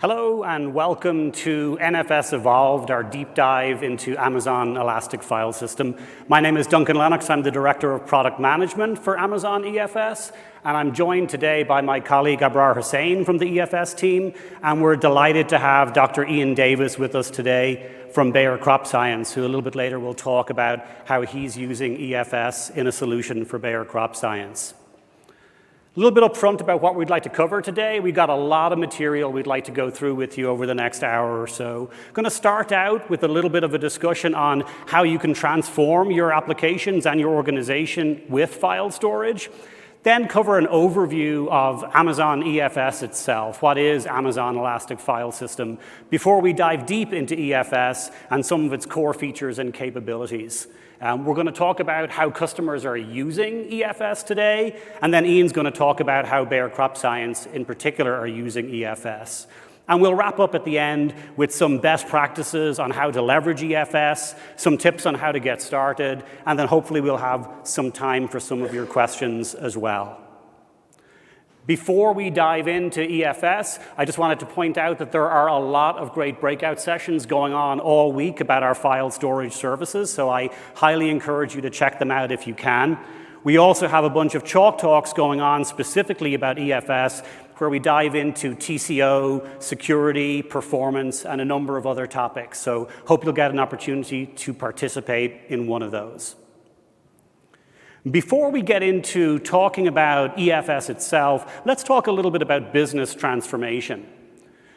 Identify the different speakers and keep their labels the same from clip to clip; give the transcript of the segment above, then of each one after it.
Speaker 1: Hello and welcome to NFS Evolved, our deep dive into Amazon Elastic File System. My name is Duncan Lennox. I'm the Director of Product Management for Amazon EFS, and I'm joined today by my colleague Abrar Hussain from the EFS team, and we're delighted to have Dr. Ian Davis with us today from Bayer Crop Science, who a little bit later will talk about how he's using EFS in a solution for Bayer Crop Science. A little bit up front about what we'd like to cover today. We've got a lot of material we'd like to go through with you over the next hour or so. Going to start out with a little bit of a discussion on how you can transform your applications and your organization with file storage. Then cover an overview of Amazon EFS itself. What is Amazon Elastic File System? Before we dive deep into EFS and some of its core features and capabilities. We're going to talk about how customers are using EFS today, and then Ian's going to talk about how Bayer Crop Science in particular are using EFS. And we'll wrap up at the end with some best practices on how to leverage EFS, some tips on how to get started, and then hopefully we'll have some time for some of your questions as well. Before we dive into EFS, I just wanted to point out that there are a lot of great breakout sessions going on all week about our file storage services, so I highly encourage you to check them out if you can. We also have a bunch of chalk talks going on specifically about EFS, where we dive into TCO, security, performance, and a number of other topics. So hope you'll get an opportunity to participate in one of those. Before we get into talking about EFS itself, let's talk a little bit about business transformation.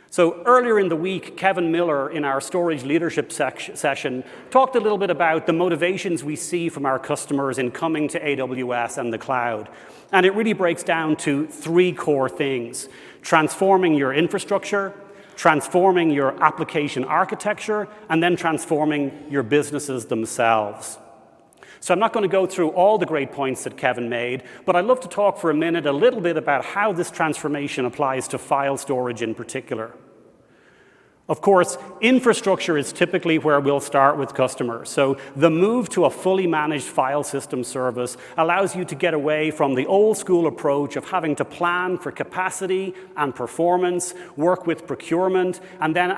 Speaker 1: So earlier in the week, Kevin Miller in our storage leadership session talked a little bit about the motivations we see from our customers in coming to AWS and the cloud. And it really breaks down to three core things: transforming your infrastructure, transforming your application architecture, and then transforming your businesses themselves. So I'm not going to go through all the great points that Kevin made, but I'd love to talk for a minute a little bit about how this transformation applies to file storage in particular. Of course, infrastructure is typically where we'll start with customers. So the move to a fully managed file system service allows you to get away from the old school approach of having to plan for capacity and performance, work with procurement, and then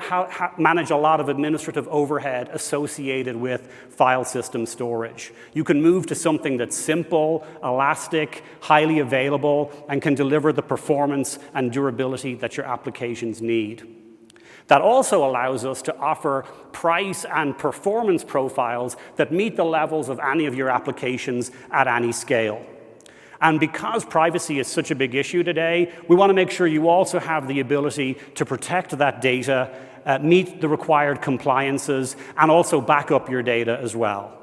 Speaker 1: manage a lot of administrative overhead associated with file system storage. You can move to something that's simple, elastic, highly available, and can deliver the performance and durability that your applications need. That also allows us to offer price and performance profiles that meet the levels of any of your applications at any scale. And because privacy is such a big issue today, we want to make sure you also have the ability to protect that data, meet the required compliances, and also back up your data as well.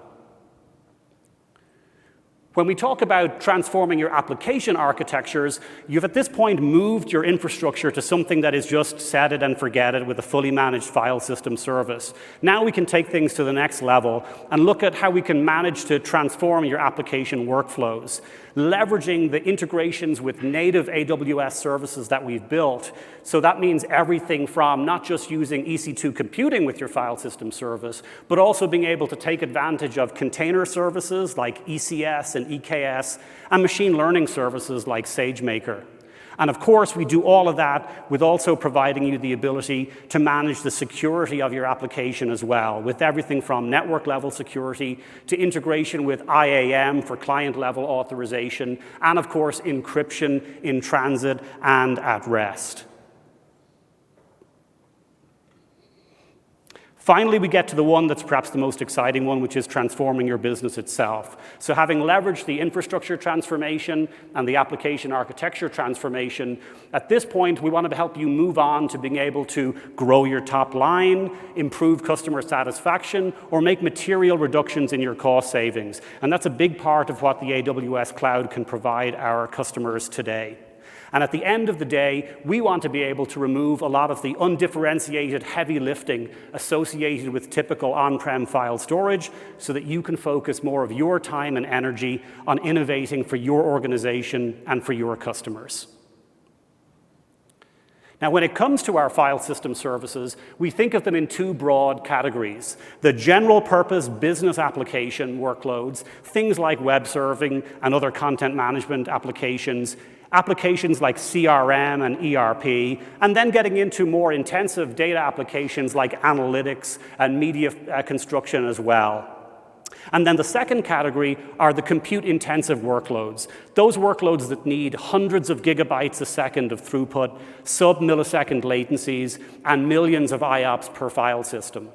Speaker 1: When we talk about transforming your application architectures, you've at this point moved your infrastructure to something that is just set it and forget it with a fully managed file system service. Now we can take things to the next level and look at how we can manage to transform your application workflows, leveraging the integrations with native AWS services that we've built. So that means everything from not just using EC2 computing with your file system service, but also being able to take advantage of container services like ECS and EKS, and machine learning services like SageMaker. And of course, we do all of that with also providing you the ability to manage the security of your application as well, with everything from network-level security to integration with IAM for client-level authorization, and of course, encryption in transit and at rest. Finally, we get to the one that's perhaps the most exciting one, which is transforming your business itself. So having leveraged the infrastructure transformation and the application architecture transformation, at this point, we want to help you move on to being able to grow your top line, improve customer satisfaction, or make material reductions in your cost savings. And that's a big part of what the AWS cloud can provide our customers today. And at the end of the day, we want to be able to remove a lot of the undifferentiated heavy lifting associated with typical on-prem file storage so that you can focus more of your time and energy on innovating for your organization and for your customers. Now, when it comes to our file system services, we think of them in two broad categories. The general purpose business application workloads, things like web serving and other content management applications, applications like CRM and ERP, and then getting into more intensive data applications like analytics and media construction as well. And then the second category are the compute-intensive workloads. Those workloads that need hundreds of gigabytes a second of throughput, sub-millisecond latencies, and millions of IOPS per file system.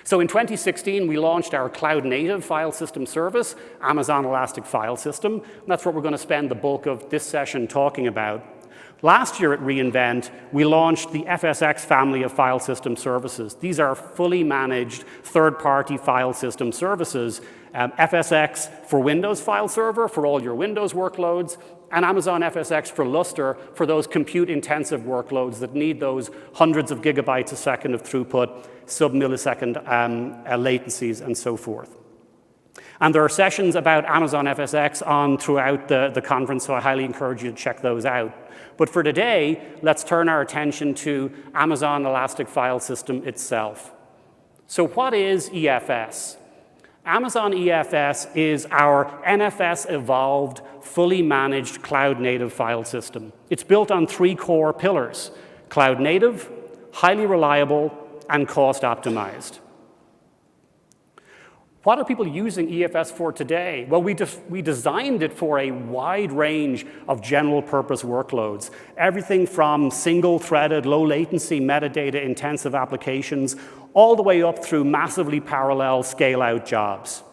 Speaker 1: So in 2016, we launched our cloud-native file system service, Amazon Elastic File System. And that's what we're going to spend the bulk of this session talking about. Last year at re:Invent, we launched the FSX family of file system services. These are fully managed third-party file system services. FSX for Windows File Server for all your Windows workloads, and Amazon FSX for Lustre for those compute-intensive workloads that need those hundreds of gigabytes a second of throughput, sub-millisecond latencies, and so forth. And there are sessions about Amazon FSX on throughout the conference, so I highly encourage you to check those out. But for today, let's turn our attention to Amazon Elastic File System itself. So what is EFS? Amazon EFS is our NFS evolved, fully managed cloud-native file system. It's built on 3 core pillars: cloud-native, highly reliable, and cost-optimized. What are people using EFS for today? Well, we designed it for a wide range of general-purpose workloads, everything from single-threaded, low-latency, metadata-intensive applications, all the way up through massively parallel scale-out jobs.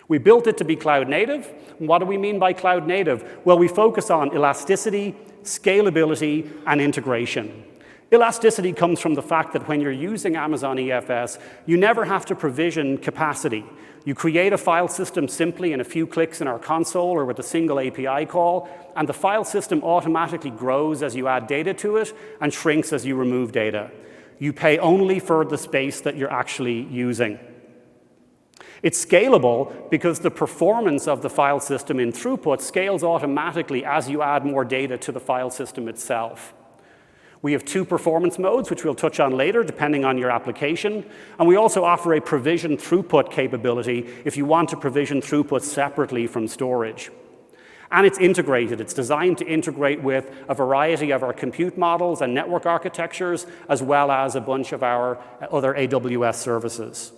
Speaker 1: We built it to be cloud-native. What do we mean by cloud-native? Well, we focus on elasticity, scalability, and integration. Elasticity comes from the fact that when you're using Amazon EFS, you never have to provision capacity. You create a file system simply in a few clicks in our console or with a single API call, and the file system automatically grows as you add data to it and shrinks as you remove data. You pay only for the space that you're actually using. It's scalable because the performance of the file system in Throughput scales automatically as you add more data to the file system itself. We have 2 performance modes, which we'll touch on later, depending on your application. And we also offer a provision throughput capability if you want to provision throughput separately from storage. And it's integrated. It's designed to integrate with a variety of our compute models and network architectures, as well as a bunch of our other AWS services.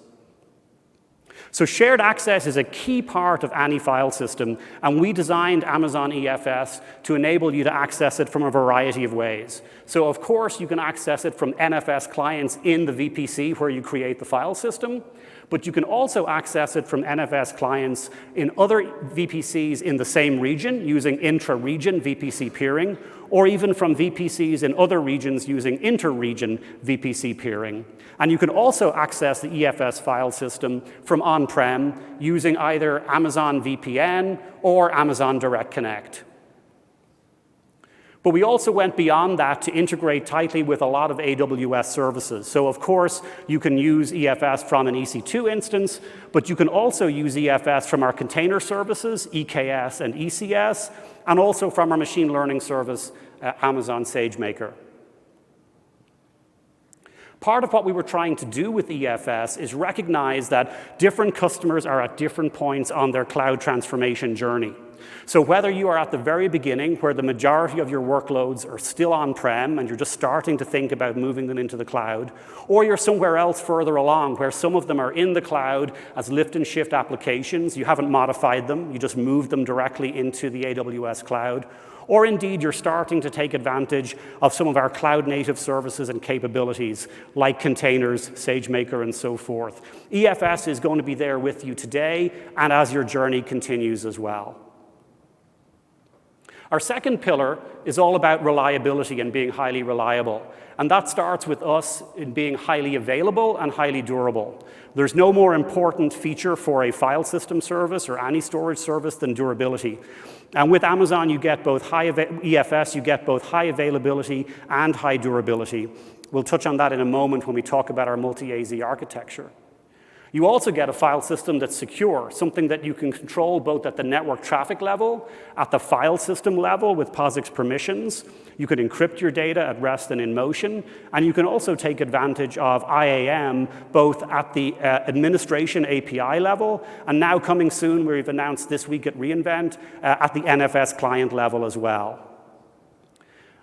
Speaker 1: So shared access is a key part of any file system, and we designed Amazon EFS to enable you to access it from a variety of ways. So of course, you can access it from NFS clients in the VPC where you create the file system, but you can also access it from NFS clients in other VPCs in the same region using intra-region VPC peering, or even from VPCs in other regions using inter-region VPC peering. And you can also access the EFS file system from on-prem using either Amazon VPN or Amazon Direct Connect. But we also went beyond that to integrate tightly with a lot of AWS services. So of course, you can use EFS from an EC2 instance, but you can also use EFS from our container services, EKS and ECS, and also from our machine learning service, Amazon SageMaker. Part of what we were trying to do with EFS is recognize that different customers are at different points on their cloud transformation journey. So whether you are at the very beginning, where the majority of your workloads are still on-prem and you're just starting to think about moving them into the cloud, or you're somewhere else further along where some of them are in the cloud as lift and shift applications, you haven't modified them, you just moved them directly into the AWS cloud, or indeed you're starting to take advantage of some of our cloud-native services and capabilities like containers, SageMaker, and so forth. EFS is going to be there with you today and as your journey continues as well. Our second pillar is all about reliability and being highly reliable. And that starts with us in being highly available and highly durable. There's no more important feature for a file system service or any storage service than durability. And with Amazon, you get both EFS, you get both high availability and high durability. We'll touch on that in a moment when we talk about our multi-AZ architecture. You also get a file system that's secure, something that you can control both at the network traffic level, at the file system level with POSIX permissions. You can encrypt your data at rest and in motion, and you can also take advantage of IAM both at the administration API level, and now coming soon, we've announced this week at reInvent, at the NFS client level as well.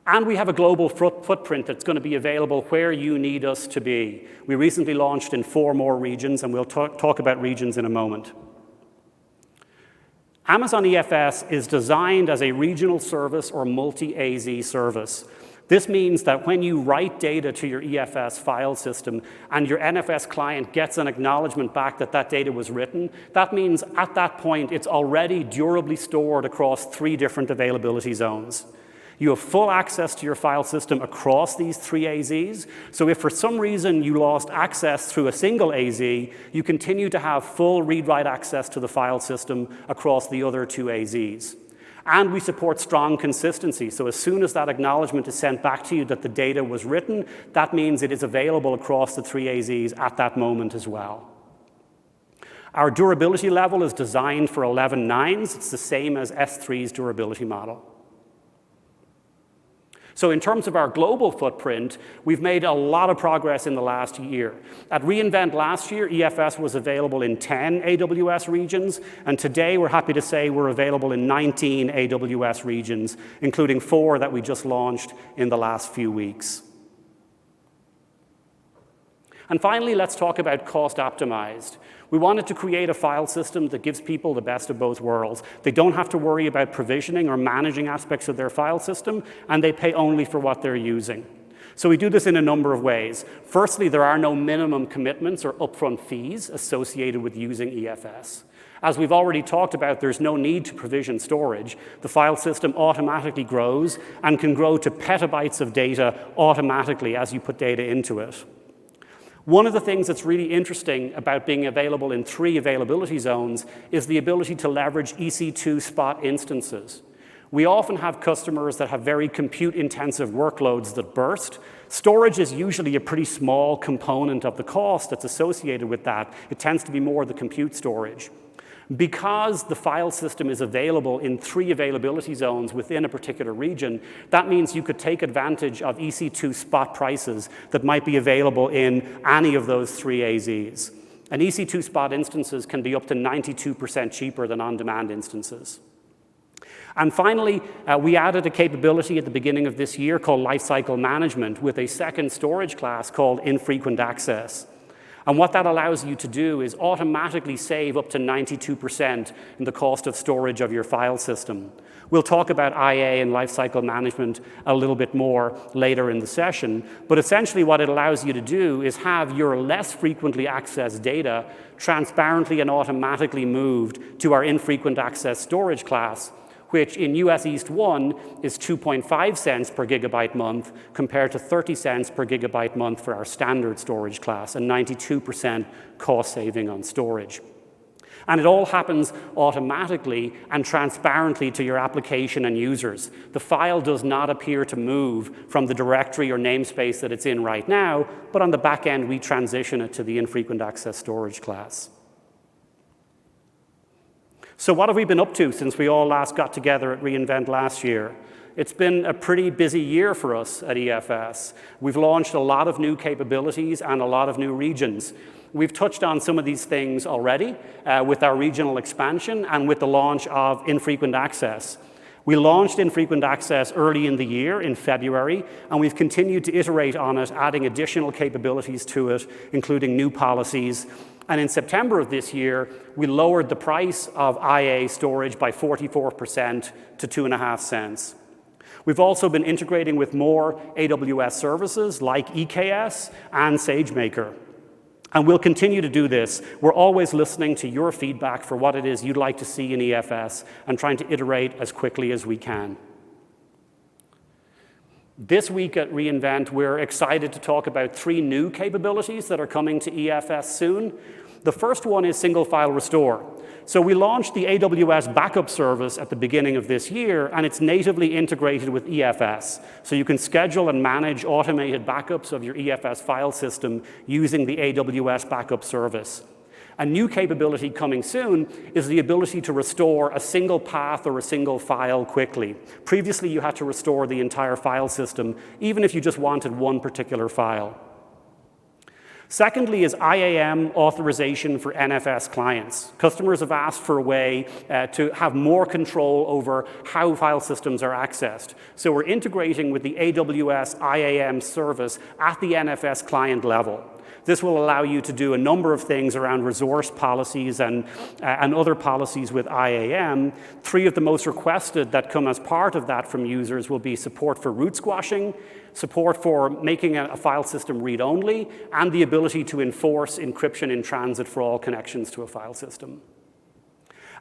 Speaker 1: And we have a global footprint that's going to be available where you need us to be. We recently launched in 4 more regions, and we'll talk about regions in a moment. Amazon EFS is designed as a regional service or multi-AZ service. This means that when you write data to your EFS file system and your NFS client gets an acknowledgement back that that data was written, that means at that point it's already durably stored across 3 different availability zones. You have full access to your file system across these 3 AZs. So if for some reason you lost access through a single AZ, you continue to have full read-write access to the file system across the other 2 AZs. And we support strong consistency. So as soon as that acknowledgement is sent back to you that the data was written, that means it is available across the 3 AZs at that moment as well. Our durability level is designed for 11 nines. It's the same as S3's durability model. So in terms of our global footprint, we've made a lot of progress in the last year. At reInvent last year, EFS was available in 10 AWS regions, and today we're happy to say we're available in 19 AWS regions, including 4 that we just launched in the last few weeks. And finally, let's talk about cost optimized. We wanted to create a file system that gives people the best of both worlds. They don't have to worry about provisioning or managing aspects of their file system, and they pay only for what they're using. So we do this in a number of ways. Firstly, there are no minimum commitments or upfront fees associated with using EFS. As we've already talked about, there's no need to provision storage. The file system automatically grows and can grow to petabytes of data automatically as you put data into it. One of the things that's really interesting about being available in 3 availability zones is the ability to leverage EC2 spot instances. We often have customers that have very compute-intensive workloads that burst. Storage is usually a pretty small component of the cost that's associated with that. It tends to be more the compute storage. Because the file system is available in 3 availability zones within a particular region, that means you could take advantage of EC2 spot prices that might be available in any of those 3 AZs. And EC2 spot instances can be up to 92% cheaper than on-demand instances. And finally, we added a capability at the beginning of this year called Lifecycle Management with a second storage class called Infrequent Access. And what that allows you to do is automatically save up to 92% in the cost of storage of your file system. We'll talk about IA and lifecycle management a little bit more later in the session, but essentially what it allows you to do is have your less frequently accessed data transparently and automatically moved to our infrequent access storage class, which in US East 1 is 2.5 cents per gigabyte month compared to 30 cents per gigabyte month for our standard storage class, and 92% cost saving on storage. And it all happens automatically and transparently to your application and users. The file does not appear to move from the directory or namespace that it's in right now, but on the back end, we transition it to the infrequent access storage class. So what have we been up to since we all last got together at reInvent last year? It's been a pretty busy year for us at EFS. We've launched a lot of new capabilities and a lot of new regions. We've touched on some of these things already with our regional expansion and with the launch of Infrequent Access. We launched Infrequent Access early in the year, in February, and we've continued to iterate on it, adding additional capabilities to it, including new policies. And in September of this year, we lowered the price of IA storage by 44% to 2.5 cents. We've also been integrating with more AWS services like EKS and SageMaker. And we'll continue to do this. We're always listening to your feedback for what it is you'd like to see in EFS and trying to iterate as quickly as we can. This week at reInvent, we're excited to talk about 3 new capabilities that are coming to EFS soon. The first one is single file restore. So we launched the AWS backup service at the beginning of this year, and it's natively integrated with EFS. So you can schedule and manage automated backups of your EFS file system using the AWS backup service. A new capability coming soon is the ability to restore a single path or a single file quickly. Previously, you had to restore the entire file system, even if you just wanted one particular file. Secondly is IAM authorization for NFS clients. Customers have asked for a way to have more control over how file systems are accessed. So we're integrating with the AWS IAM service at the NFS client level. This will allow you to do a number of things around resource policies and other policies with IAM. 3 of the most requested that come as part of that from users will be support for root squashing, support for making a file system read-only, and the ability to enforce encryption in transit for all connections to a file system.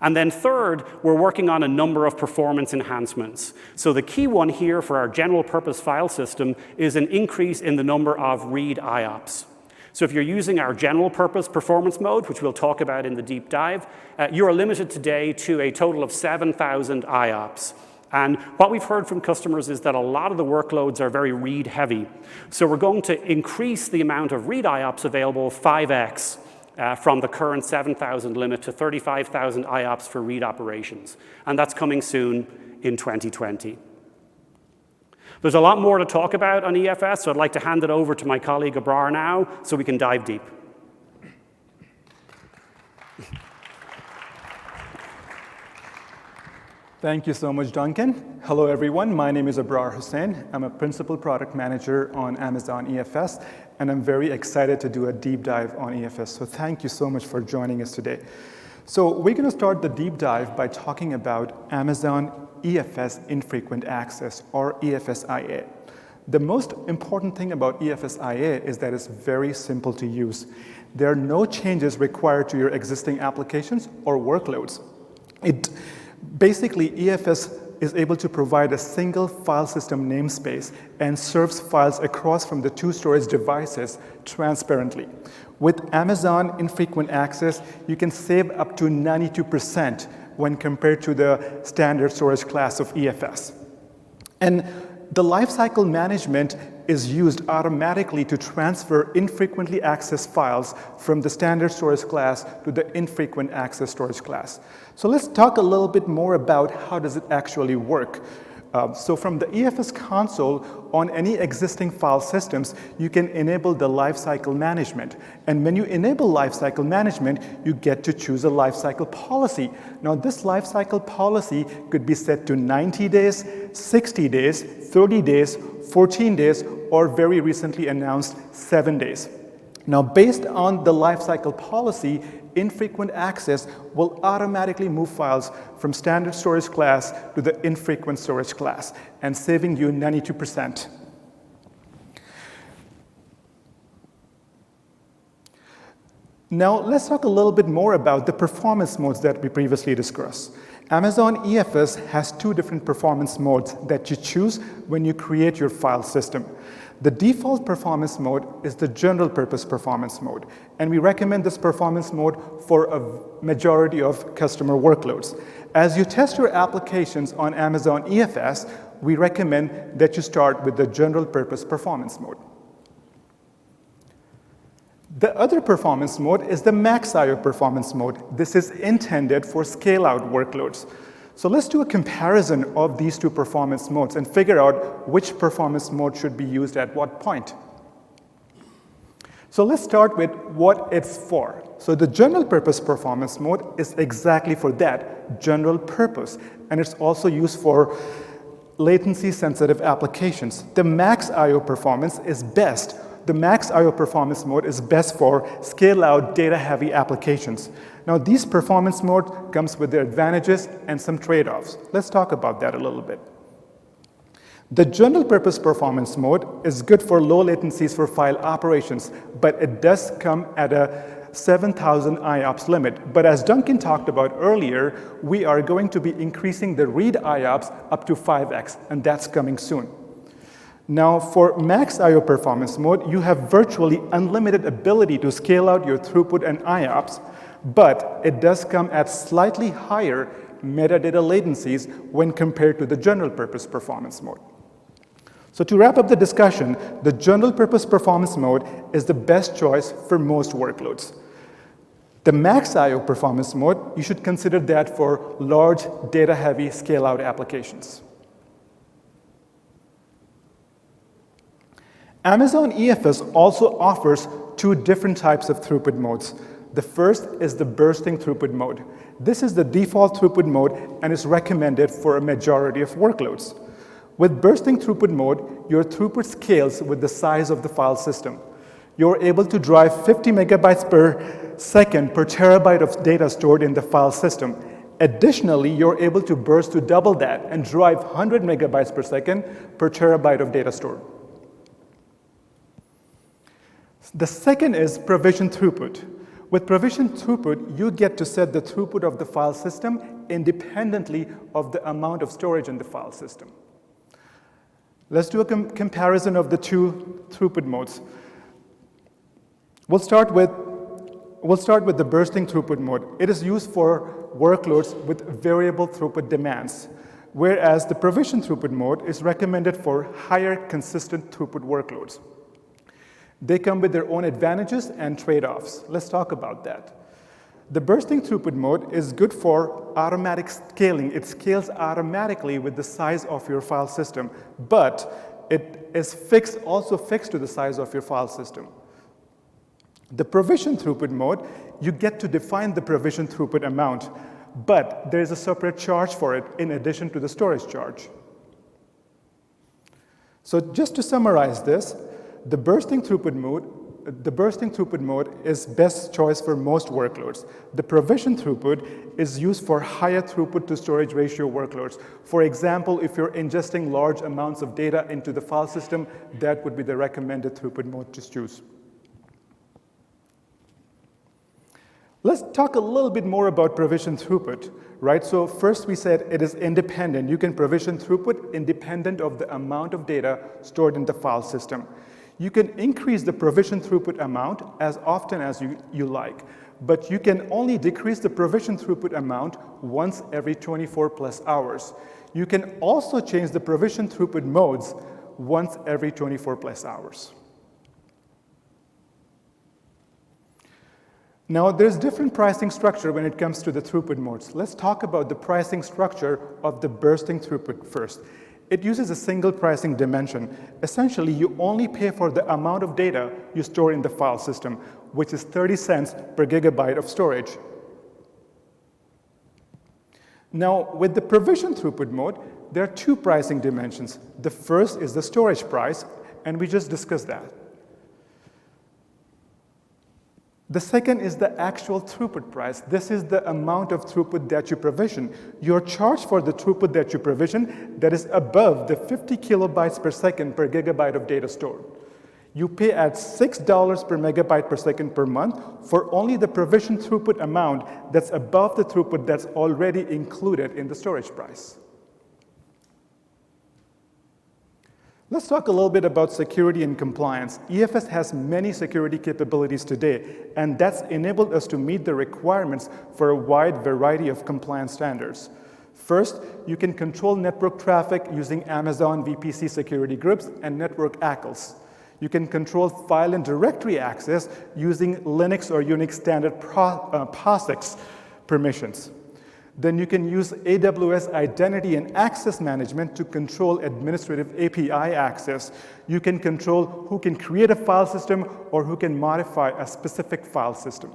Speaker 1: And then third, we're working on a number of performance enhancements. So the key one here for our general purpose file system is an increase in the number of read IOPS. So if you're using our general purpose performance mode, which we'll talk about in the deep dive, you are limited today to a total of 7,000 IOPS. And what we've heard from customers is that a lot of the workloads are very read heavy. So we're going to increase the amount of read IOPS available 5x from the current 7,000 limit to 35,000 IOPS for read operations. And that's coming soon in 2020. There's a lot more to talk about on EFS, so I'd like to hand it over to my colleague Abrar now so we can dive deep.
Speaker 2: Thank you so much, Duncan. Hello, everyone. My name is Abrar Hussain. I'm a principal product manager on Amazon EFS, and I'm very excited to do a deep dive on EFS. So thank you so much for joining us today. So we're going to start the deep dive by talking about Amazon EFS Infrequent Access, or EFSIA. The most important thing about EFSIA is that it's very simple to use. There are no changes required to your existing applications or workloads. Basically, EFS is able to provide a single file system namespace and serves files across from the 2 storage devices transparently. With Amazon Infrequent Access, you can save up to 92% when compared to the standard storage class of EFS. And the lifecycle management is used automatically to transfer infrequently accessed files from the standard storage class to the infrequent access storage class. So let's talk a little bit more about how does it actually work. So from the EFS console, on any existing file systems, you can enable the lifecycle management. And when you enable lifecycle management, you get to choose a lifecycle policy. Now, this lifecycle policy could be set to 90 days, 60 days, 30 days, 14 days, or very recently announced 7 days. Now, based on the lifecycle policy, infrequent access will automatically move files from standard storage class to the infrequent storage class, and saving you 92%. Now, let's talk a little bit more about the performance modes that we previously discussed. Amazon EFS has 2 different performance modes that you choose when you create your file system. The default performance mode is the general purpose performance mode, and we recommend this performance mode for a majority of customer workloads. As you test your applications on Amazon EFS, we recommend that you start with the general purpose performance mode. The other performance mode is the max I/O performance mode. This is intended for scale-out workloads. So let's do a comparison of these 2 performance modes and figure out which performance mode should be used at what point. So let's start with what it's for. So the general purpose performance mode is exactly for that, general purpose. And it's also used for latency sensitive applications. The max I/O performance is best. The max I/O performance mode is best for scale-out data-heavy applications. Now, these performance mode comes with their advantages and some trade-offs. Let's talk about that a little bit. The general purpose performance mode is good for low latencies for file operations, but it does come at a 7,000 IOPS limit. But as Duncan talked about earlier, we are going to be increasing the read IOPS up to 5x, and that's coming soon. Now, for max I/O performance mode, you have virtually unlimited ability to scale out your throughput and IOPS, but it does come at slightly higher metadata latencies when compared to the general purpose performance mode. So to wrap up the discussion, the general purpose performance mode is the best choice for most workloads. The max I/O performance mode, you should consider that for large data-heavy scale-out applications. Amazon EFS also offers two different types of throughput modes. The first is the bursting throughput mode. This is the default throughput mode and is recommended for a majority of workloads. With bursting throughput mode, your throughput scales with the size of the file system. You're able to drive 50 megabytes per second per terabyte of data stored in the file system. Additionally, you're able to burst to double that and drive 100 megabytes per second per terabyte of data stored. The second is provision throughput. With provision throughput, you get to set the throughput of the file system independently of the amount of storage in the file system. Let's do a comparison of the two throughput modes. We'll start with the bursting throughput mode. It is used for workloads with variable throughput demands, whereas the provision throughput mode is recommended for higher consistent throughput workloads. They come with their own advantages and trade-offs. Let's talk about that. The bursting throughput mode is good for automatic scaling. It scales automatically with the size of your file system, but it is also fixed to the size of your file system. The provision throughput mode, you get to define the provision throughput amount, but there is a separate charge for it in addition to the storage charge. So just to summarize this, the bursting throughput mode is best choice for most workloads. The provision throughput is used for higher throughput to storage ratio workloads. For example, if you're ingesting large amounts of data into the file system, that would be the recommended throughput mode to choose. Let's talk a little bit more about provision throughput, right? So first we said it is independent. You can provision throughput independent of the amount of data stored in the file system. You can increase the provision throughput amount as often as you like, but you can only decrease the provision throughput amount once every 24 plus hours. You can also change the provision throughput modes once every 24 plus hours. Now, there's different pricing structure when it comes to the throughput modes. Let's talk about the pricing structure of the bursting throughput first. It uses a single pricing dimension. Essentially, you only pay for the amount of data you store in the file system, which is 30 cents per gigabyte of storage. Now, with the provision throughput mode, there are two pricing dimensions. The first is the storage price, and we just discussed that. The second is the actual throughput price. This is the amount of throughput that you provision. You're charged for the throughput that you provision that is above the 50 kilobytes per second per gigabyte of data stored. You pay at $6 per megabyte per second per month for only the provision throughput amount that's above the throughput that's already included in the storage price. Let's talk a little bit about security and compliance. EFS has many security capabilities today, and that's enabled us to meet the requirements for a wide variety of compliance standards. First, you can control network traffic using Amazon VPC security groups and network ACLs. You can control file and directory access using Linux or Unix standard POSIX permissions. Then you can use AWS identity and access management to control administrative API access. You can control who can create a file system or who can modify a specific file system.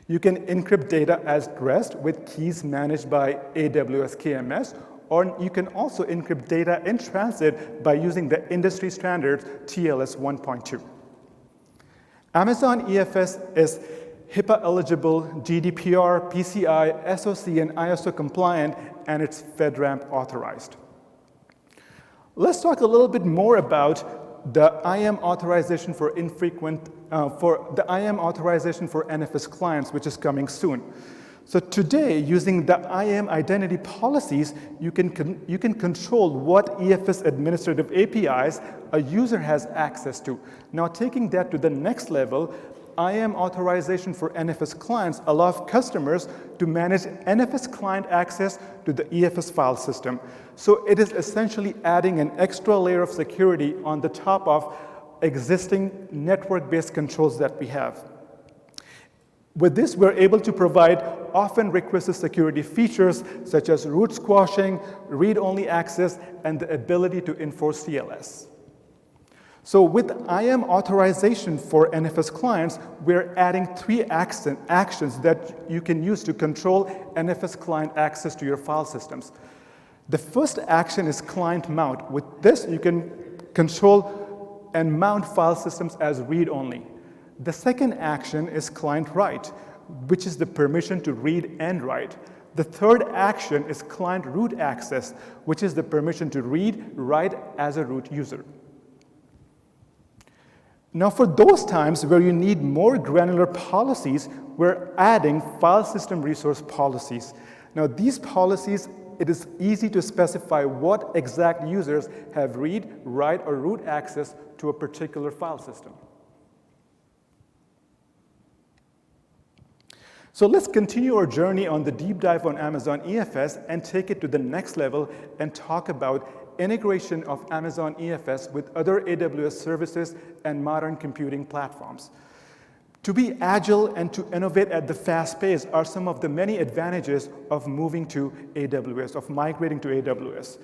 Speaker 2: You can encrypt data at rest with keys managed by AWS KMS, or you can also encrypt data in transit by using the industry standard TLS 1.2. Amazon EFS is HIPAA eligible, GDPR, PCI, SOC, and ISO compliant, and it's FedRAMP authorized. Let's talk a little bit more about the IAM authorization for authorization for NFS clients, which is coming soon. So today, using the IAM identity policies, you can control what EFS administrative APIs a user has access to. Now, taking that to the next level, IAM authorization for NFS clients allows customers to manage NFS client access to the EFS file system. So it is essentially adding an extra layer of security on the top of existing network-based controls that we have. With this, we're able to provide often requested security features such as root squashing, read-only access, and the ability to enforce TLS. So with IAM authorization for NFS clients, we're adding 3 actions that you can use to control NFS client access to your file systems. The first action is client mount. With this, you can control and mount file systems as read-only. The second action is client write, which is the permission to read and write. The third action is client root access, which is the permission to read, write as a root user. Now, for those times where you need more granular policies, we're adding file system resource policies. Now, these policies, it is easy to specify what exact users have read, write, or root access to a particular file system. So let's continue our journey on the deep dive on Amazon EFS and take it to the next level and talk about integration of Amazon EFS with other AWS services and modern computing platforms. To be agile and to innovate at the fast pace are some of the many advantages of moving to AWS, of migrating to AWS.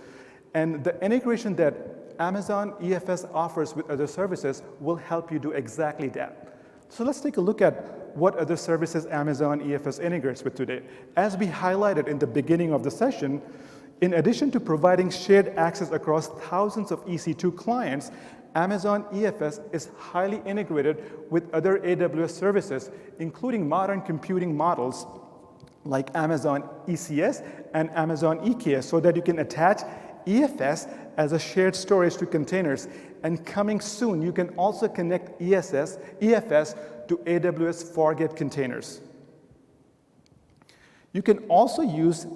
Speaker 2: And the integration that Amazon EFS offers with other services will help you do exactly that. So let's take a look at what other services Amazon EFS integrates with today. As we highlighted in the beginning of the session, in addition to providing shared access across thousands of EC2 clients, Amazon EFS is highly integrated with other AWS services, including modern computing models like Amazon ECS and Amazon EKS, so that you can attach EFS as a shared storage to containers. And coming soon, you can also connect EFS to AWS Fargate containers. You can also use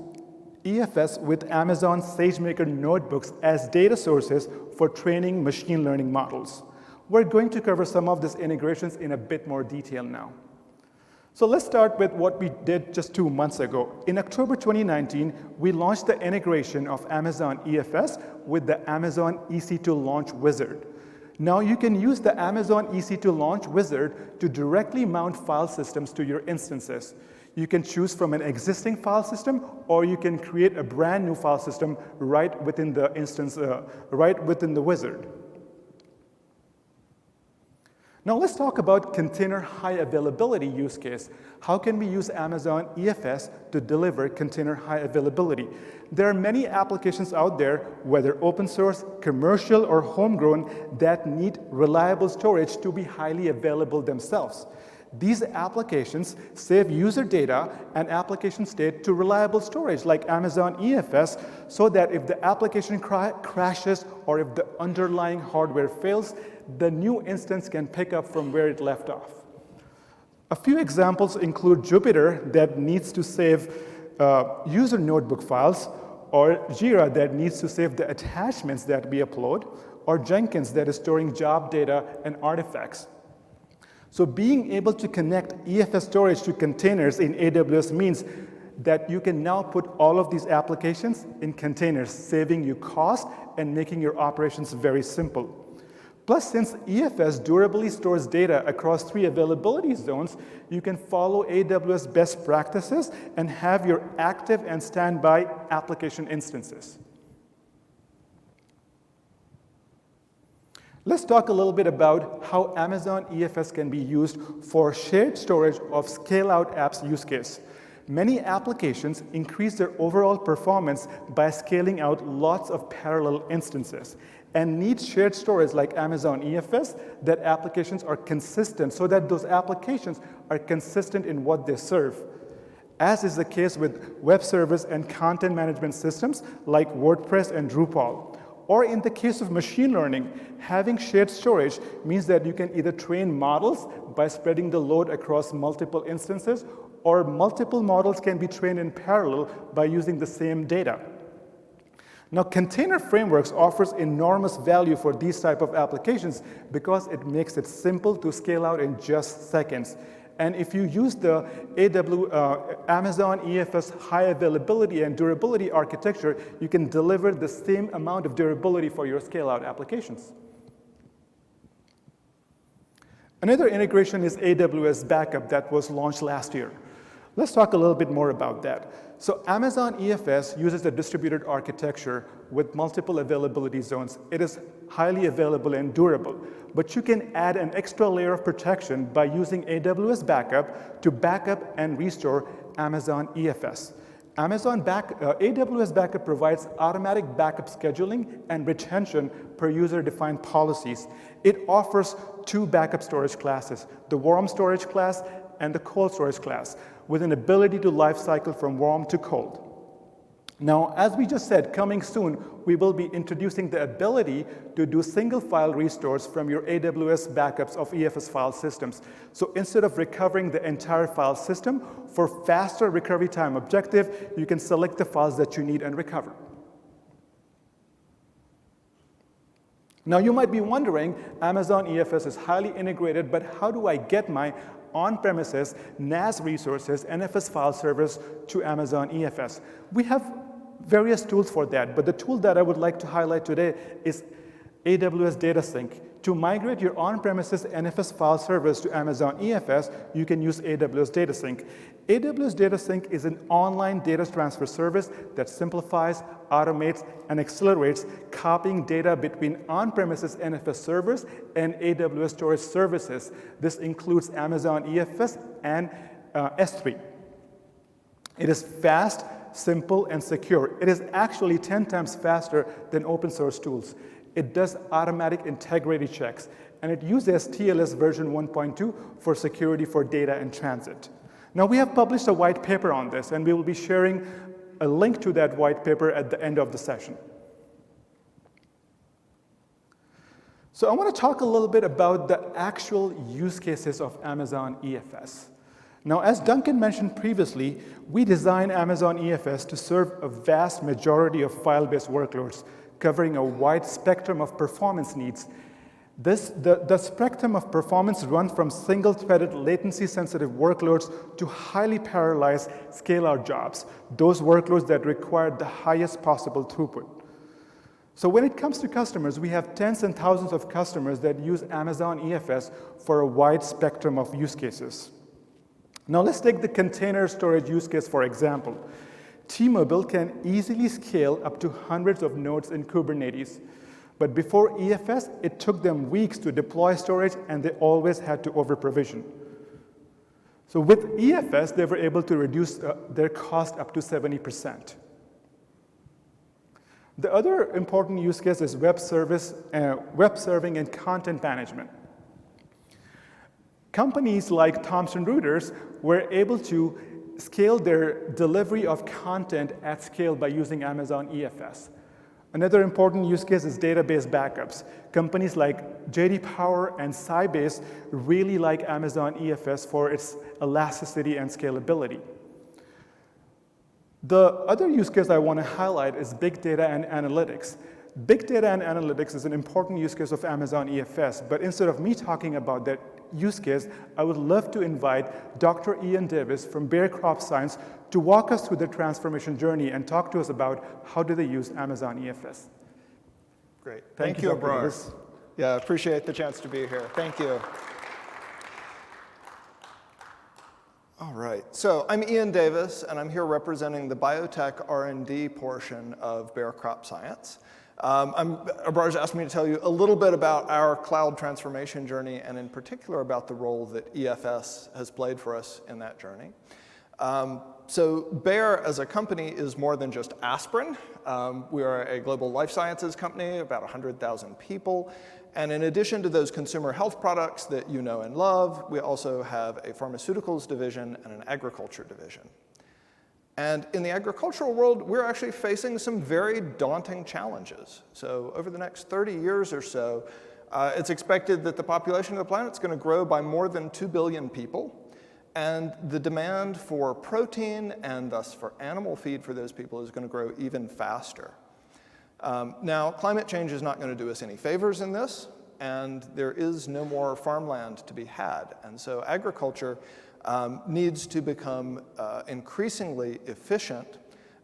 Speaker 2: EFS with Amazon SageMaker notebooks as data sources for training machine learning models. We're going to cover some of these integrations in a bit more detail now. So let's start with what we did just 2 months ago. In October 2019, we launched the integration of Amazon EFS with the Amazon EC2 Launch Wizard. Now you can use the Amazon EC2 Launch Wizard to directly mount file systems to your instances. You can choose from an existing file system, or you can create a brand new file system right within the instance, right within the wizard. Now let's talk about container high availability use case. How can we use Amazon EFS to deliver container high availability? There are many applications out there, whether open source, commercial, or homegrown, that need reliable storage to be highly available themselves. These applications save user data and application state to reliable storage like Amazon EFS, so that if the application crashes or if the underlying hardware fails, the new instance can pick up from where it left off. A few examples include Jupyter that needs to save user notebook files, or Jira that needs to save the attachments that we upload, or Jenkins that is storing job data and artifacts. So being able to connect EFS storage to containers in AWS means that you can now put all of these applications in containers, saving you cost and making your operations very simple. Plus, since EFS durably stores data across 3 availability zones, you can follow AWS best practices and have your active and standby application instances. Let's talk a little bit about how Amazon EFS can be used for shared storage of scale-out apps use case. Many applications increase their overall performance by scaling out lots of parallel instances and need shared storage like Amazon EFS that applications are consistent, so that those applications are consistent in what they serve. As is the case with web service and content management systems like WordPress and Drupal. Or in the case of machine learning, having shared storage means that you can either train models by spreading the load across multiple instances, or multiple models can be trained in parallel by using the same data. Now, container frameworks offers enormous value for these type of applications because it makes it simple to scale out in just seconds. And if you use the Amazon EFS high availability and durability architecture, you can deliver the same amount of durability for your scale-out applications. Another integration is AWS Backup that was launched last year. Let's talk a little bit more about that. So Amazon EFS uses a distributed architecture with multiple availability zones. It is highly available and durable, but you can add an extra layer of protection by using AWS Backup to backup and restore Amazon EFS. AWS Backup provides automatic backup scheduling and retention per user-defined policies. It offers two backup storage classes, the warm storage class and the cold storage class, with an ability to lifecycle from warm to cold. Now, as we just said, coming soon, we will be introducing the ability to do single file restores from your AWS backups of EFS file systems. So instead of recovering the entire file system, for faster recovery time objective, you can select the files that you need and recover. Now, you might be wondering, Amazon EFS is highly integrated, but how do I get my on-premises NAS resources, NFS file servers to Amazon EFS? We have various tools for that, but the tool that I would like to highlight today is AWS Data Sync. To migrate your on-premises NFS file servers to Amazon EFS, you can use AWS Data Sync. AWS Data Sync is an online data transfer service that simplifies, automates, and accelerates copying data between on-premises NFS servers and AWS storage services. This includes Amazon EFS and S3. It is fast, simple, and secure. It is actually 10 times faster than open source tools. It does automatic integrity checks, and it uses TLS version 1.2 for security for data in transit. Now, we have published a white paper on this, and we will be sharing a link to that white paper at the end of the session. So I want to talk a little bit about the actual use cases of Amazon EFS. Now, as Duncan mentioned previously, we designed Amazon EFS to serve a vast majority of file-based workloads, covering a wide spectrum of performance needs. The spectrum of performance runs from single-threaded, latency-sensitive workloads to highly parallelized scale-out jobs, those workloads that require the highest possible throughput. So when it comes to customers, we have tens and thousands of customers that use Amazon EFS for a wide spectrum of use cases. Now let's take the container storage use case for example. T-Mobile can easily scale up to hundreds of nodes in Kubernetes. But before EFS, it took them weeks to deploy storage, and they always had to over-provision. So with EFS, they were able to reduce their cost up to 70%. The other important use case is web serving and content management. Companies like Thomson Reuters were able to scale their delivery of content at scale by using Amazon EFS. Another important use case is database backups. Companies like JD Power and Sybase really like Amazon EFS for its elasticity and scalability. The other use case I want to highlight is big data and analytics. Big data and analytics is an important use case of Amazon EFS, but instead of me talking about that use case, I would love to invite Dr. Ian Davis from Bayer Crop Science to walk us through the transformation journey and talk to us about how do they use Amazon EFS.
Speaker 3: Great. Thank you, Abrar.
Speaker 2: Davis.
Speaker 3: Yeah, appreciate the chance to be here. Thank you. All right. So I'm Ian Davis, and I'm here representing the biotech R&D portion of Bayer Crop Science. Abrar's asked me to tell you a little bit about our cloud transformation journey, and in particular about the role that EFS has played for us in that journey. So Bayer as a company is more than just aspirin. We are a global life sciences company, about 100,000 people. And in addition to those consumer health products that you know and love, we also have a pharmaceuticals division and an agriculture division. And in the agricultural world, we're actually facing some very daunting challenges. So over the next 30 years or so, it's expected that the population of the planet is going to grow by more than 2 billion people. And the demand for protein and thus for animal feed for those people is going to grow even faster. Now, climate change is not going to do us any favors in this, and there is no more farmland to be had. And so agriculture needs to become increasingly efficient.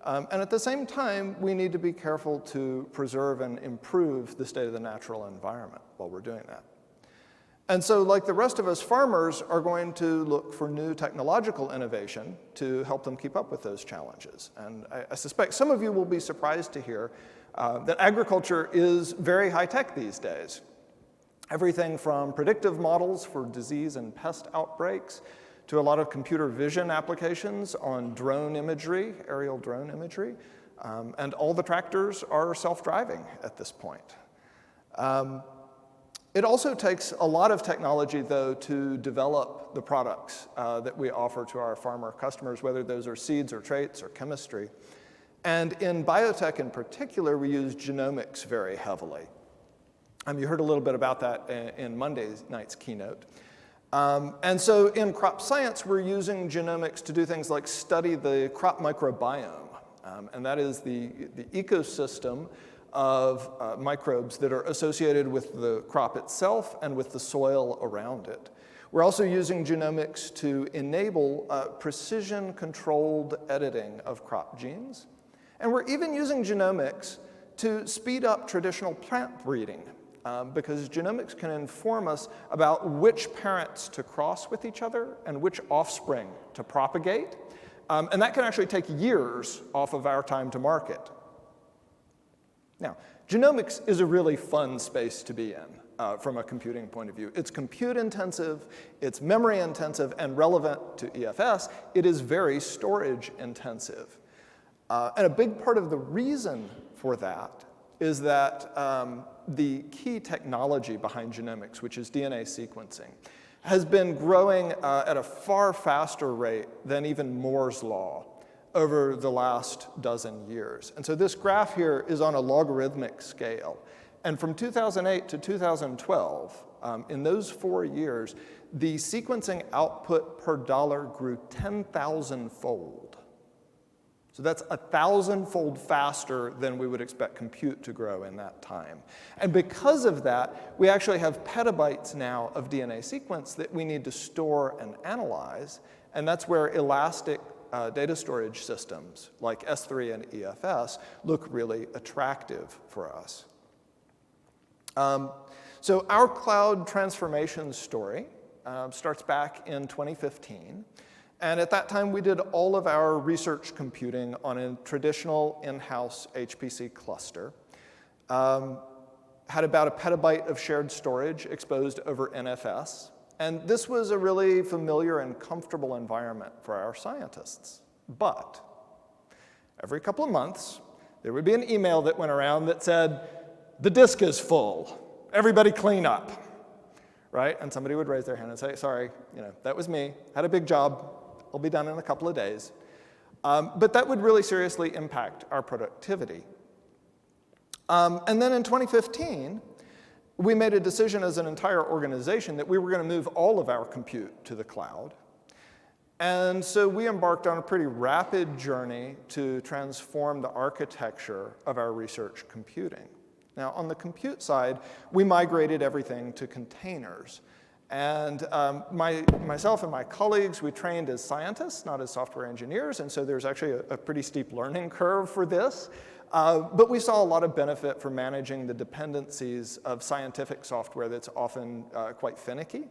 Speaker 3: And at the same time, we need to be careful to preserve and improve the state of the natural environment while we're doing that. And so like the rest of us, farmers are going to look for new technological innovation to help them keep up with those challenges. And I suspect some of you will be surprised to hear that agriculture is very high-tech these days. Everything from predictive models for disease and pest outbreaks to a lot of computer vision applications on drone imagery, aerial drone imagery, and all the tractors are self-driving at this point. It also takes a lot of technology, though, to develop the products that we offer to our farmer customers, whether those are seeds or traits or chemistry. And in biotech in particular, we use genomics very heavily. You heard a little bit about that in Monday night's keynote. And so in crop science, we're using genomics to do things like study the crop microbiome. And that is the ecosystem of microbes that are associated with the crop itself and with the soil around it. We're also using genomics to enable precision-controlled editing of crop genes. And we're even using genomics to speed up traditional plant breeding, because genomics can inform us about which parents to cross with each other and which offspring to propagate. And that can actually take years off of our time to market. Now, genomics is a really fun space to be in from a computing point of view. It's compute intensive, it's memory intensive, and relevant to EFS, it is very storage intensive. And a big part of the reason for that is that the key technology behind genomics, which is DNA sequencing, has been growing at a far faster rate than even Moore's law over the last dozen years. And so this graph here is on a logarithmic scale. And from 2008 to 2012, in those 4 years, the sequencing output per dollar grew 10,000-fold. So that's 1,000-fold faster than we would expect compute to grow in that time. And because of that, we actually have petabytes now of DNA sequence that we need to store and analyze. And that's where elastic data storage systems like S3 and EFS look really attractive for us. So our cloud transformation story starts back in 2015. And at that time, we did all of our research computing on a traditional in-house HPC cluster. Had about a petabyte of shared storage exposed over NFS. And this was a really familiar and comfortable environment for our scientists. But every couple of months, there would be an email that went around that said, the disk is full. Everybody clean up. Right? And somebody would raise their hand and say, sorry, that was me. Had a big job. I'll be done in a couple of days. But that would really seriously impact our productivity. And then in 2015, we made a decision as an entire organization that we were going to move all of our compute to the cloud. And so we embarked on a pretty rapid journey to transform the architecture of our research computing. Now, on the compute side, we migrated everything to containers. And myself and my colleagues, we trained as scientists, not as software engineers, and so there's actually a pretty steep learning curve for this. But we saw a lot of benefit for managing the dependencies of scientific software that's often quite finicky.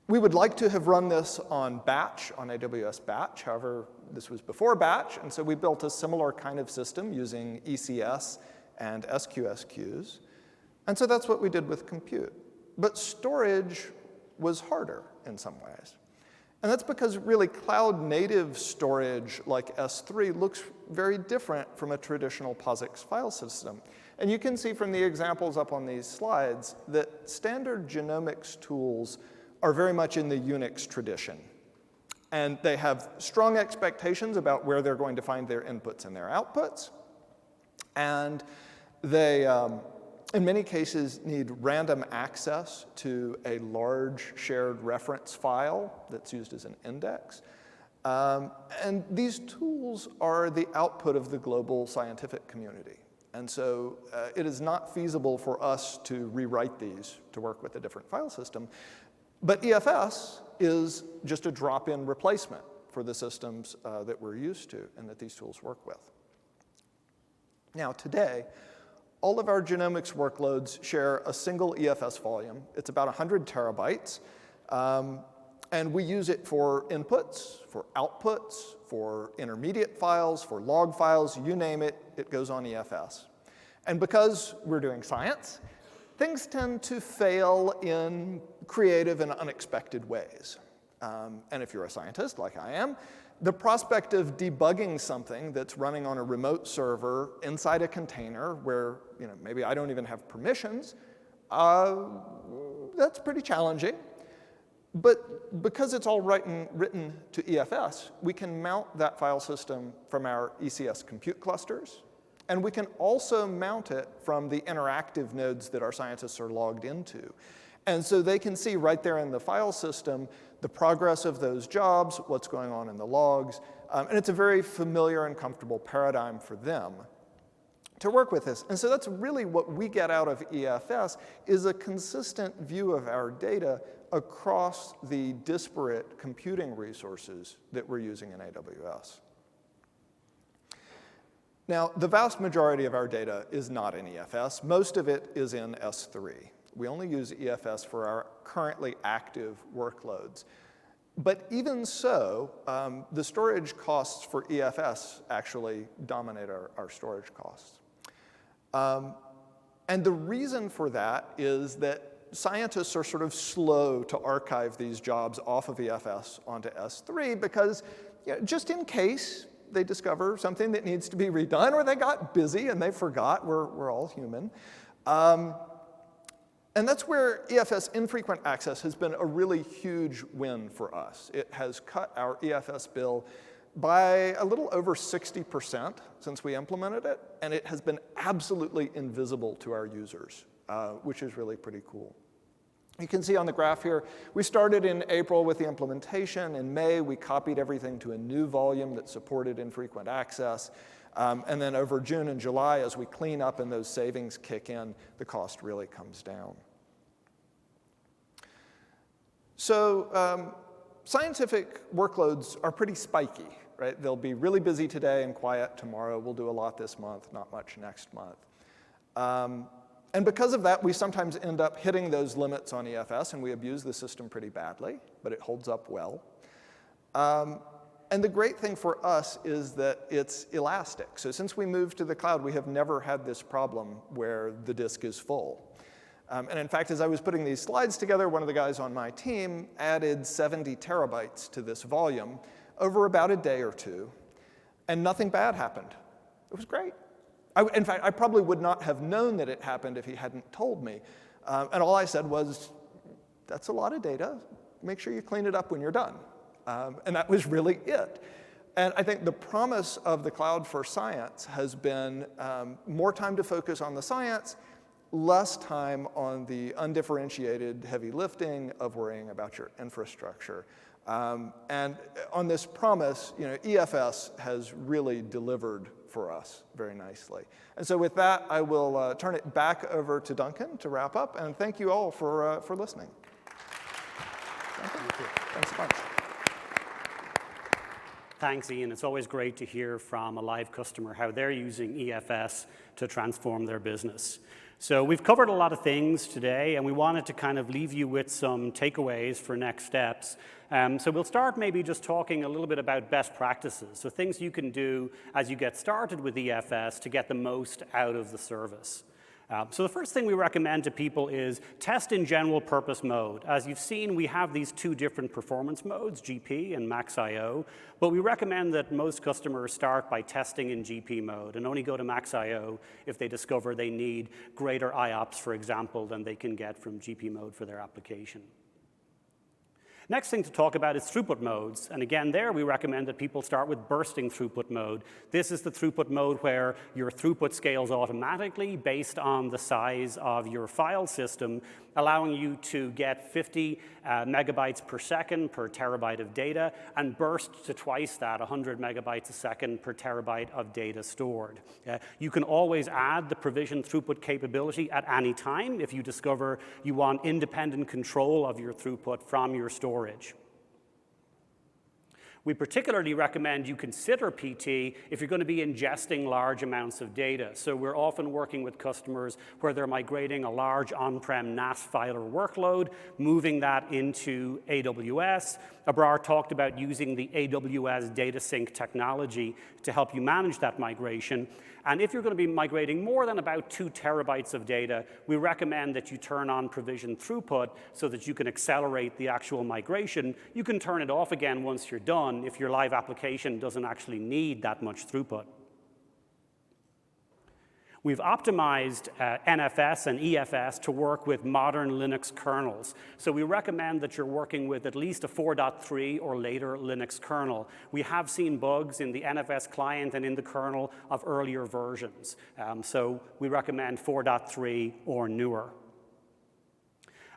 Speaker 3: We would like to have run this on batch, on AWS batch. However, this was before batch, and so we built a similar kind of system using ECS and SQS And so that's what we did with compute. But storage was harder in some ways. And that's because really cloud-native storage like S3 looks very different from a traditional POSIX file system. And you can see from the examples up on these slides that standard genomics tools are very much in the Unix tradition. And they have strong expectations about where they're going to find their inputs and their outputs. And they, in many cases, need random access to a large shared reference file that's used as an index. And these tools are the output of the global scientific community. And so it is not feasible for us to rewrite these to work with a different file system. But EFS is just a drop-in replacement for the systems that we're used to and that these tools work with. Now, today, all of our genomics workloads share a single EFS volume. It's about 100 terabytes. And we use it for inputs, for outputs, for intermediate files, for log files, you name it, it goes on EFS. And because we're doing science, things tend to fail in creative and unexpected ways. And if you're a scientist, like I am, the prospect of debugging something that's running on a remote server inside a container where maybe I don't even have permissions, that's pretty challenging. But because it's all written to EFS, we can mount that file system from our ECS compute clusters. And we can also mount it from the interactive nodes that our scientists are logged into. And so they can see right there in the file system the progress of those jobs, what's going on in the logs. And it's a very familiar and comfortable paradigm for them to work with this. And so that's really what we get out of EFS, is a consistent view of our data across the disparate computing resources that we're using in AWS. Now, the vast majority of our data is not in EFS. Most of it is in S3. We only use EFS for our currently active workloads. But even so, the storage costs for EFS actually dominate our storage costs. And the reason for that is that scientists are sort of slow to archive these jobs off of EFS onto S3 because just in case they discover something that needs to be redone, or they got busy and they forgot, we're all human. And that's where EFS infrequent access has been a really huge win for us. It has cut our EFS bill by a little over 60% since we implemented it, and it has been absolutely invisible to our users, which is really pretty cool. You can see on the graph here, we started in April with the implementation. In May, we copied everything to a new volume that supported infrequent access. And then over June and July, as we clean up and those savings kick in, the cost really comes down. So scientific workloads are pretty spiky, right? They'll be really busy today and quiet tomorrow. We'll do a lot this month, not much next month. And because of that, we sometimes end up hitting those limits on EFS, and we abuse the system pretty badly, but it holds up well. And the great thing for us is that it's elastic. So since we moved to the cloud, we have never had this problem where the disk is full. And in fact, as I was putting these slides together, one of the guys on my team added 70 terabytes to this volume over about a day or two, and nothing bad happened. It was great. In fact, I probably would not have known that it happened if he hadn't told me. And all I said was, that's a lot of data. Make sure you clean it up when you're done. And that was really it. And I think the promise of the cloud for science has been more time to focus on the science, less time on the undifferentiated heavy lifting of worrying about your infrastructure. And on this promise, EFS has really delivered for us very nicely. And so with that, I will turn it back over to Duncan to wrap up. And thank you all for listening. Duncan? Thank you. Thanks a bunch.
Speaker 1: Thanks, Ian. It's always great to hear from a live customer how they're using EFS to transform their business. So we've covered a lot of things today, and we wanted to kind of leave you with some takeaways for next steps. So we'll start maybe just talking a little bit about best practices, so things you can do as you get started with EFS to get the most out of the service. So the first thing we recommend to people is test in general purpose mode. As you've seen, we have these two different performance modes, GP and max IO, but we recommend that most customers start by testing in GP mode and only go to max IO if they discover they need greater IOPS, for example, than they can get from GP mode for their application. Next thing to talk about is throughput modes. And again, there we recommend that people start with bursting throughput mode. This is the throughput mode where your throughput scales automatically based on the size of your file system, allowing you to get 50 megabytes per second per terabyte of data and burst to twice that, 100 megabytes a second per terabyte of data stored. You can always add the provision throughput capability at any time if you discover you want independent control of your throughput from your storage. We particularly recommend you consider PT if you're going to be ingesting large amounts of data. So we're often working with customers where they're migrating a large on-prem NAS filer workload, moving that into AWS. Abrar talked about using the AWS data sync technology to help you manage that migration. And if you're going to be migrating more than about 2 terabytes of data, we recommend that you turn on provision throughput so that you can accelerate the actual migration. You can turn it off again once you're done if your live application doesn't actually need that much throughput. We've optimized NFS and EFS to work with modern Linux kernels. So we recommend that you're working with at least a 4.3 or later Linux kernel. We have seen bugs in the NFS client and in the kernel of earlier versions. So we recommend 4.3 or newer.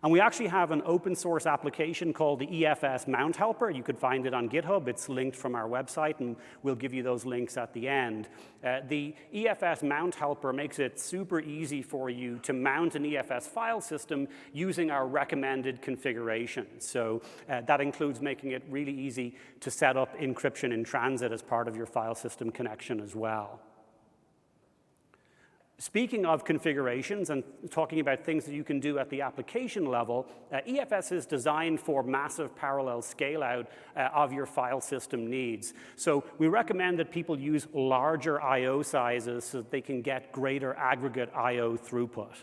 Speaker 1: And we actually have an open source application called the EFS Mount Helper. You could find it on GitHub. It's linked from our website, and we'll give you those links at the end. The EFS Mount Helper makes it super easy for you to mount an EFS file system using our recommended configuration. So that includes making it really easy to set up encryption in transit as part of your file system connection as well. Speaking of configurations and talking about things that you can do at the application level, EFS is designed for massive parallel scale-out of your file system needs. So we recommend that people use larger I/O sizes so that they can get greater aggregate I/O throughput.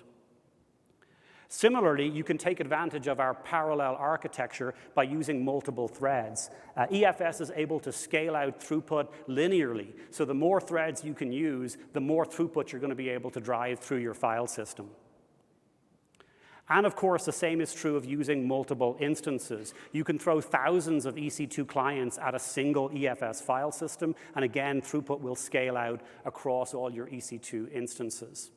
Speaker 1: Similarly, you can take advantage of our parallel architecture by using multiple threads. EFS is able to scale out throughput linearly. So the more threads you can use, the more throughput you're going to be able to drive through your file system. And of course, the same is true of using multiple instances. You can throw thousands of EC2 clients at a single EFS file system, and again, throughput will scale out across all your EC2 instances.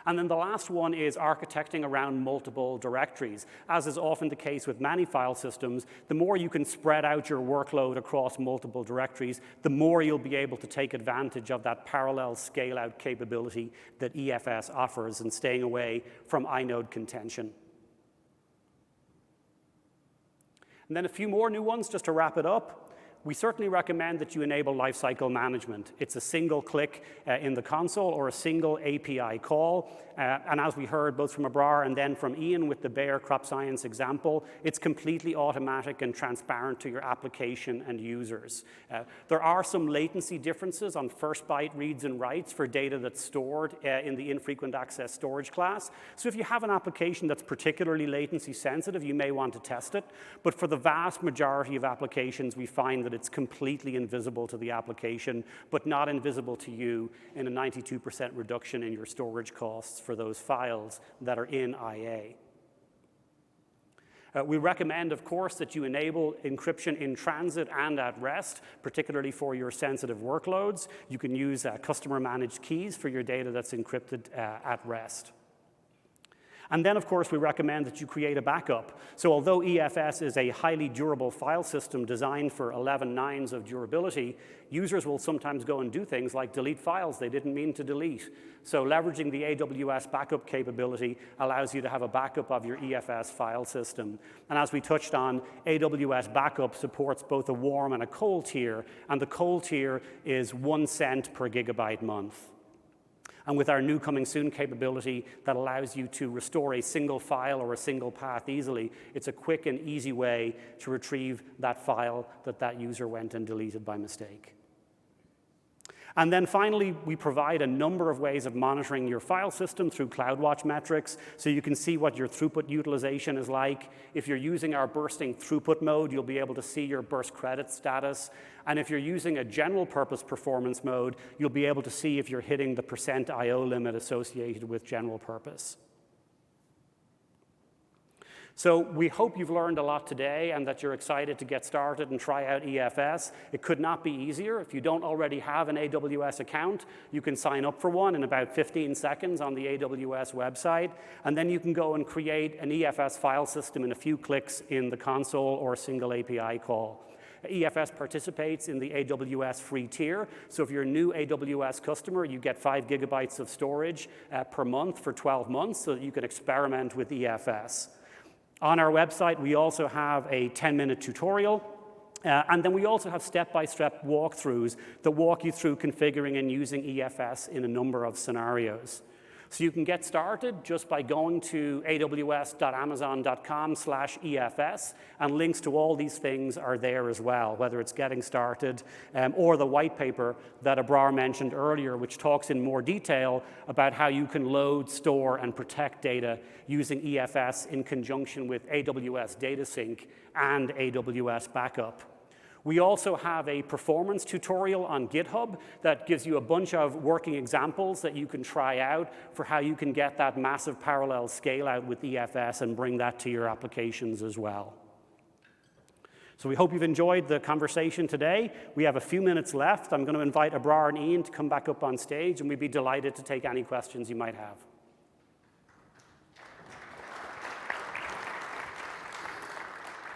Speaker 1: And then the last one is architecting around multiple directories. As is often the case with many file systems, the more you can spread out your workload across multiple directories, the more you'll be able to take advantage of that parallel scale-out capability that EFS offers and staying away from inode contention. And then a few more new ones just to wrap it up. We certainly recommend that you enable lifecycle management. It's a single click in the console or a single API call. And as we heard both from Abrar and then from Ian with the Bayer Crop Science example, it's completely automatic and transparent to your application and users. There are some latency differences on first byte reads and writes for data that's stored in the infrequent access storage class. So if you have an application that's particularly latency sensitive, you may want to test it. But for the vast majority of applications, we find that it's completely invisible to the application, but not invisible to you, in a 92% reduction in your storage costs for those files that are in IA. We recommend, of course, that you enable encryption in transit and at rest, particularly for your sensitive workloads. You can use customer-managed keys for your data that's encrypted at rest. And then, of course, we recommend that you create a backup. So although EFS is a highly durable file system designed for 11 nines of durability, users will sometimes go and do things like delete files they didn't mean to delete. So leveraging the AWS backup capability allows you to have a backup of your EFS file system. And as we touched on, AWS backup supports both a warm and a cold tier, and the cold tier is 1 cent per gigabyte month. And with our new coming soon capability that allows you to restore a single file or a single path easily, it's a quick and easy way to retrieve that file that user went and deleted by mistake. And then finally, we provide a number of ways of monitoring your file system through CloudWatch metrics, so you can see what your throughput utilization is like. If you're using our bursting throughput mode, you'll be able to see your burst credit status. And if you're using a general purpose performance mode, you'll be able to see if you're hitting the % IO limit associated with general purpose. So we hope you've learned a lot today and that you're excited to get started and try out EFS. It could not be easier. If you don't already have an AWS account, you can sign up for one in about 15 seconds on the AWS website, and then you can go and create an EFS file system in a few clicks in the console or a single API call. EFS participates in the AWS free tier. So if you're a new AWS customer, you get 5 gigabytes of storage per month for 12 months so that you can experiment with EFS. On our website, we also have a 10-minute tutorial And then we also have step-by-step walkthroughs that walk you through configuring and using EFS in a number of scenarios. So you can get started just by going to aws.amazon.com/EFS, and links to all these things are there as well, whether it's getting started or the white paper that Abrar mentioned earlier, which talks in more detail about how you can load, store, and protect data using EFS in conjunction with AWS Data Sync and AWS Backup. We also have a performance tutorial on GitHub that gives you a bunch of working examples that you can try out for how you can get that massive parallel scale out with EFS and bring that to your applications as well. So we hope you've enjoyed the conversation today. We have a few minutes left. I'm going to invite Abrar and Ian to come back up on stage, and we'd be delighted to take any questions you might have.